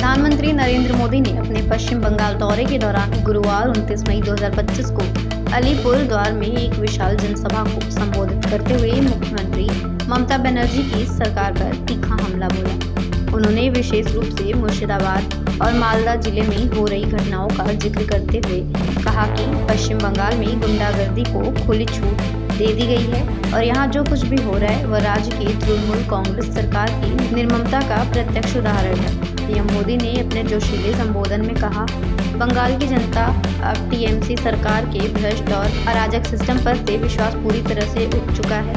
प्रधानमंत्री नरेंद्र मोदी ने अपने पश्चिम बंगाल दौरे के दौरान गुरुवार 29 मई 2025 को अलीपुरद्वार में एक विशाल जनसभा को संबोधित करते हुए मुख्यमंत्री ममता बनर्जी की सरकार पर तीखा हमला बोला। उन्होंने विशेष रूप से मुर्शिदाबाद और मालदा जिले में हो रही घटनाओं का जिक्र करते हुए कहा कि पश्चिम बंगाल में गुंडागर्दी को खुली छूट दे दी गई है और यहाँ जो कुछ भी हो रहा है वह राज्य की तृणमूल कांग्रेस सरकार की निर्ममता का प्रत्यक्ष उदाहरण है। पीएम मोदी ने अपने जोशीले संबोधन में कहा, बंगाल की जनता अब टीएमसी सरकार के भ्रष्ट और अराजक सिस्टम पर से विश्वास पूरी तरह से उठ चुका है।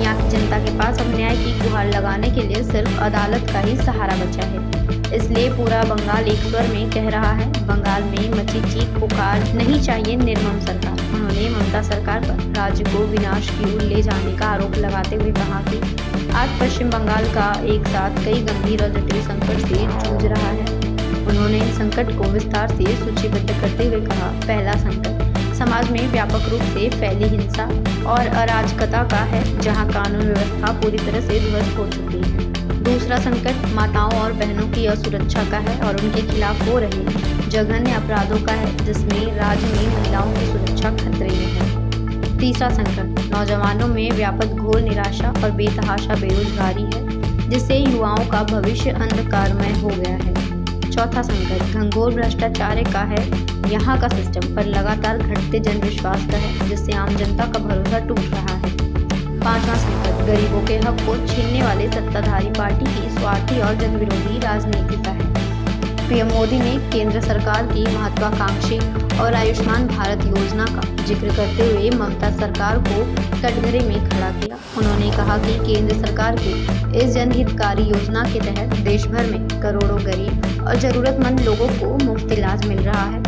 यहाँ की जनता के पास अब न्याय की गुहार लगाने के लिए सिर्फ अदालत का ही सहारा बचा है। इसलिए पूरा बंगाल एक स्वर में कह रहा है, बंगाल में मची चीख पुकार नहीं चाहिए निर्मम सरकार। उन्होंने ममता सरकार पर राज्य को विनाश की ओर ले जाने का आरोप लगाते हुए कहा कि आज पश्चिम बंगाल का एक साथ कई गंभीर और जटिल संकट से जूझ रहा है। उन्होंने संकट को विस्तार से सूचीबद्ध करते हुए कहा, पहला संकट समाज में व्यापक रूप से फैली हिंसा और अराजकता का है, जहां कानून व्यवस्था पूरी तरह से ध्वस्त हो चुकी है। दूसरा संकट माताओं और बहनों की असुरक्षा का है और उनके खिलाफ हो रहे जघन्य अपराधों का है, जिसमें राज्य में महिलाओं की सुरक्षा खतरे में है। तीसरा संकट नौजवानों में व्यापक घोर निराशा और बेतहाशा बेरोजगारी है, जिससे युवाओं का भविष्य अंधकारमय हो गया है। चौथा संकट घनघोर भ्रष्टाचार का है, यहाँ का सिस्टम पर लगातार घटते जन विश्वास का है, जिससे आम जनता का भरोसा टूट रहा है। पांचवा संकट गरीबों के हक को छीनने वाले सत्ताधारी पार्टी की स्वार्थी और जनविरोधी राजनीति का है। पीएम मोदी ने केंद्र सरकार की महत्वाकांक्षी और आयुष्मान भारत योजना का जिक्र करते हुए ममता सरकार को कटघरे में खड़ा किया। उन्होंने कहा कि केंद्र सरकार की इस जनहितकारी योजना के तहत देश भर में करोड़ों गरीब और जरूरतमंद लोगों को मुफ्त इलाज मिल रहा है,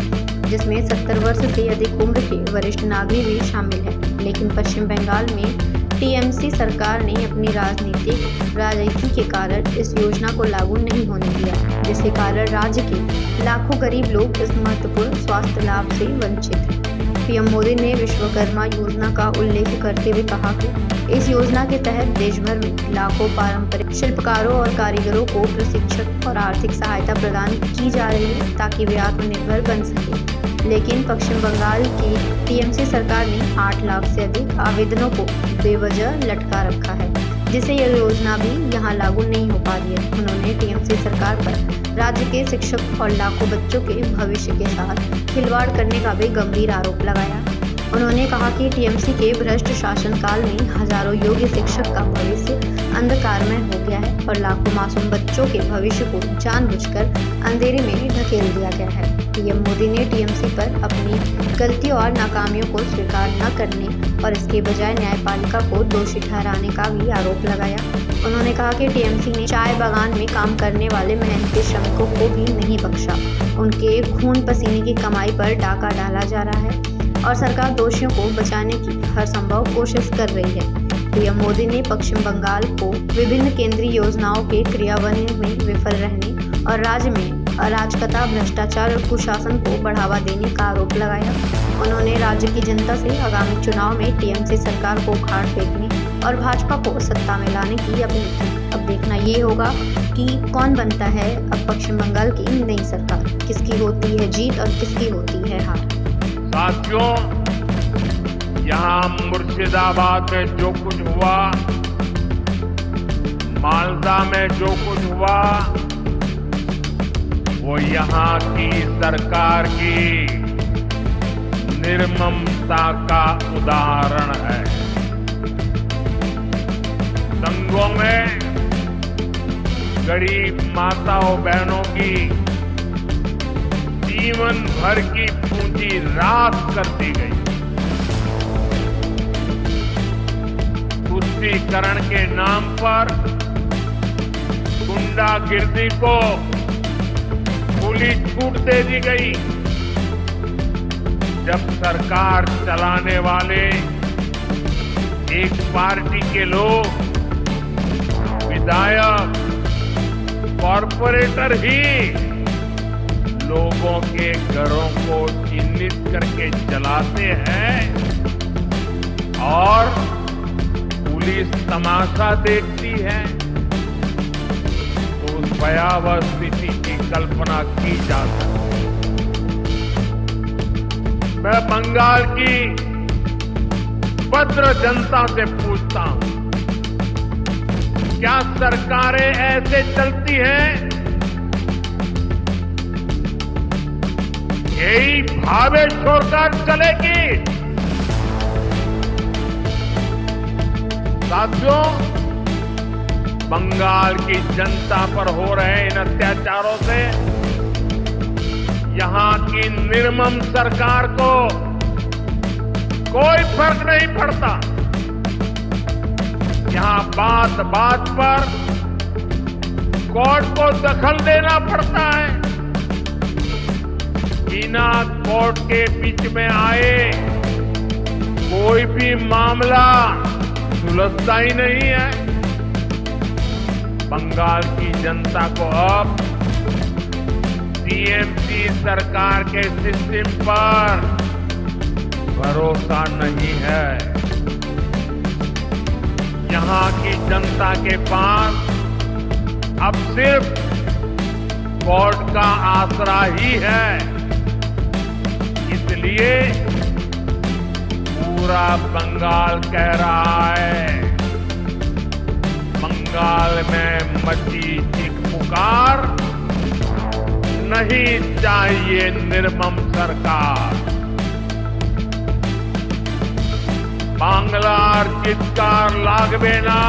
जिसमें 70 वर्ष से अधिक उम्र के वरिष्ठ नागरिक भी शामिल है। लेकिन पश्चिम बंगाल में टीएमसी सरकार ने अपनी राजनीति के कारण इस योजना को लागू नहीं होने दिया, जिसके कारण राज्य के लाखों गरीब लोग इस महत्वपूर्ण स्वास्थ्य लाभ से वंचित हैं। पीएम मोदी ने विश्वकर्मा योजना का उल्लेख करते हुए कहा कि इस योजना के तहत देश भर में लाखों पारंपरिक शिल्पकारों और कारीगरों को प्रशिक्षण और आर्थिक सहायता प्रदान की जा रही है, ताकि वे आत्मनिर्भर बन सके। लेकिन पश्चिम बंगाल की टीएमसी सरकार ने 8 लाख से अधिक आवेदनों को बेवजह लटका रखा है, जिससे यह योजना भी यहां लागू नहीं हो पा रही है। उन्होंने टीएमसी सरकार पर राज्य के शिक्षक और लाखों बच्चों के भविष्य के साथ खिलवाड़ करने का भी गंभीर आरोप लगाया। उन्होंने कहा कि टीएमसी के भ्रष्ट शासनकाल में हजारों योग्य शिक्षक का भविष्य अंधकारमय हो गया है और लाखों मासूम बच्चों के भविष्य को जानबूझकर अंधेरे में ढकेल दिया गया है। पीएम मोदी ने टीएमसी पर अपनी गलतियों और नाकामियों को स्वीकार न करने और इसके बजाय न्यायपालिका को दोषी ठहराने का भी आरोप लगाया। उन्होंने कहा कि टीएमसी ने चाय बागान में काम करने वाले मेहनती श्रमिकों को भी नहीं बख्शा। उनके खून पसीने की कमाई पर डाका डाला जा रहा है और सरकार दोषियों को बचाने की हर संभव कोशिश कर रही है। पीएम मोदी ने पश्चिम बंगाल को विभिन्न केंद्रीय योजनाओं के क्रियान्वयन में विफल रहने और राज्य में अराजकता, भ्रष्टाचार और कुशासन को बढ़ावा देने का आरोप लगाया। उन्होंने राज्य की जनता से आगामी चुनाव में टीएमसी सरकार को उखाड़ फेंकने और भाजपा को सत्ता में लाने की अपील की। अब देखना ये होगा कि कौन बनता है अब पश्चिम बंगाल की नई सरकार, किसकी होती है जीत और किसकी होती है हार। साथियों, यहाँ मुर्शिदाबाद में जो कुछ हुआ, मालदा में जो कुछ हुआ, वो यहाँ की सरकार की निर्ममता का उदाहरण है। दंगों में गरीब माताओं बहनों की जीवन भर की पूंजी राख कर दी गई। तुष्टीकरण के नाम पर गुंडागिर्दी को खुली छूट दे दी गई। जब सरकार चलाने वाले एक पार्टी के लोग, विधायक, कॉरपोरेटर ही लोगों के घरों को चिन्हित करके चलाते हैं और पुलिस तमाशा देखती है, तो भयावह स्थिति की कल्पना की जा सकती है। मैं बंगाल की भद्र जनता से पूछता हूं, क्या सरकारें ऐसे चलती हैं? यही भावे छोड़कर चलेगी? साथियों, बंगाल की जनता पर हो रहे इन अत्याचारों से यहां की निर्मम सरकार को कोई फर्क नहीं पड़ता। यहां बात बात पर कोर्ट को दखल देना पड़ता है। बिना कोर्ट के बीच में आए कोई भी मामला सुलझता ही नहीं है। बंगाल की जनता को अब टीएमसी सरकार के सिस्टम पर भरोसा नहीं है। यहां की जनता के पास अब सिर्फ कोर्ट का आसरा ही है। इसलिए पूरा बंगाल कह रहा है, बंगाल में मची चीख पुकार, नहीं चाहिए निर्मम सरकार। बांग्लार चित्कार लागबे ना,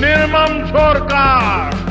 निर्मम सरकार।